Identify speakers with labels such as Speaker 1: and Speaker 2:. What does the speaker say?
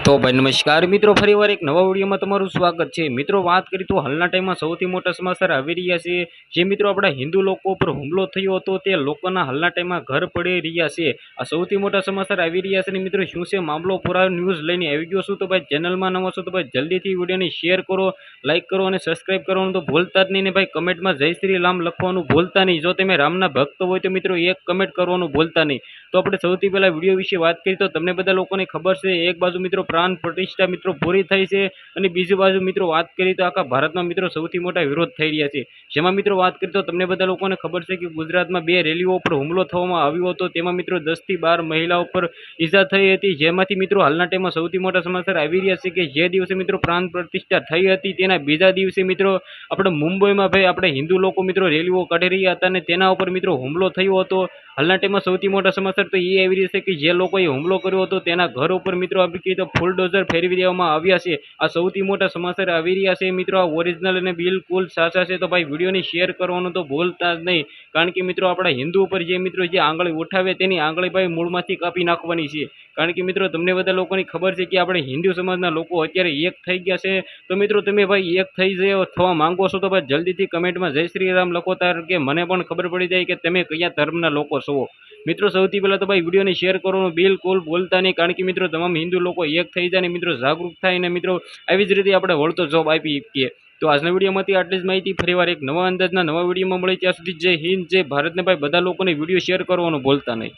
Speaker 1: तो भाई नमस्कार मित्रों, फरीवार एक नवा विडियोमां तमारुं स्वागत है। मित्रों, बात करीए तो हालना टाइममां सौथी मोटा समाचार आवी रह्या छे। जे मित्रों आपणा हिंदू लोको पर हुमलो थयो हतो ते लोकोना हालना टाइममां घर पड़ी रह्या छे। आ सौथी मोटा समाचार आवी रह्या छे। मित्रों, शुं छे मामलो? पूरा न्यूज लईने आवी गयो छुं। तो भाई चेनलमां नवा छो तो भाई जल्दीथी विडियोने शेर करो, लाइक करो और सब्सक्राइब करवानुं तो भूलता ज नहीं ने भाई कमेंटमां जय श्री राम लखवानुं भूलता नहीं। जो तमे रामना भक्त होय तो मित्रों एक कमेंट करवानुं भूलता नहीं। तो आपणे सौथी पहेला विडियो विषे वात करीए तो तमने बधा लोकोने खबर छे, एक बाजु मित्रों प्राण प्रतिष्ठा मित्रों पूरी थई छे અને બીજી બાજુ મિત્રો વાત કરીએ તો આખા ભારતમાં મિત્રો સૌથી મોટા વિરોધ થઈ રહ્યા છે। જેમાં મિત્રો વાત કરીએ તો તમને બધા લોકોને ખબર છે કે ગુજરાતમાં બે રેલીઓ ઉપર હુમલો થવામાં આવ્યો હતો। તેમાં મિત્રો 10 થી 12 મહિલાઓ પર ઈજા થઈ હતી। જેમાંથી મિત્રો હાલના ટાઈમમાં સૌથી મોટા સમાચાર આવી રહ્યા છે કે જે દિવસે મિત્રો પ્રાણ પ્રતિષ્ઠા થઈ હતી તેના બીજા દિવસે મિત્રો આપણે મુંબઈમાં ભાઈ આપણે હિન્દુ લોકો મિત્રો રેલીઓ કાઢી રહ્યા હતા અને તેના ઉપર મિત્રો હુમલો થયો હતો। હાલના ટાઈમમાં સૌથી મોટા સમાચાર તો એ આવી રહ્યા છે કે જે લોકોએ હુમલો કર્યો હતો તેના ઘર ઉપર મિત્રો આપી કહીએ તો ફુલડોઝર ફેરવી દેવામાં આવ્યા છે। આ સૌથી મોટા સમાચાર આવી રહ્યા છે। મિત્રો આ ઓરિજિનલ અને બિલકુલ સાચા છે। તો ભાઈ વિડીયોને શેર કરવાનું તો ભૂલતા જ નહીં, કારણ કે મિત્રો આપણા હિન્દુ ઉપર જે મિત્રો જે આંગળી ઉઠાવે તેની આંગળી ભાઈ મૂળમાંથી કાપી નાખવાની છે। કારણ કે મિત્રો તમને બધા લોકોની ખબર છે કે આપણે હિન્દુ સમાજના લોકો અત્યારે એક થઈ ગયા છે। તો મિત્રો તમે ભાઈ એક થવા માંગો છો તો ભાઈ જલ્દીથી કમેન્ટમાં જય શ્રી રામ લખો, તાર કે મને પણ ખબર પડી જાય કે તમે કયા ધર્મના લોકો છો। મિત્રો સૌથી પહેલા તો ભાઈ વિડીયોને શેર કરવાનું બિલકુલ ભૂલતા નહીં, કારણ કે મિત્રો તમામ હિન્દુ લોકો એક થઈ જાય ને મિત્રો જાગૃત થાય ને મિત્રો આવી જ રીતે આપણે વળતો જોબ આપી શકીએ। તો આજના વિડીયોમાંથી આટલી જ માહિતી। ફરીવાર એક નવા અંદાજના નવા વિડીયોમાં મળે ત્યાં સુધી જય હિન્દ, જય ભારતને ભાઈ બધા લોકોને વિડીયો શેર કરવાનું ભૂલતા નહીં।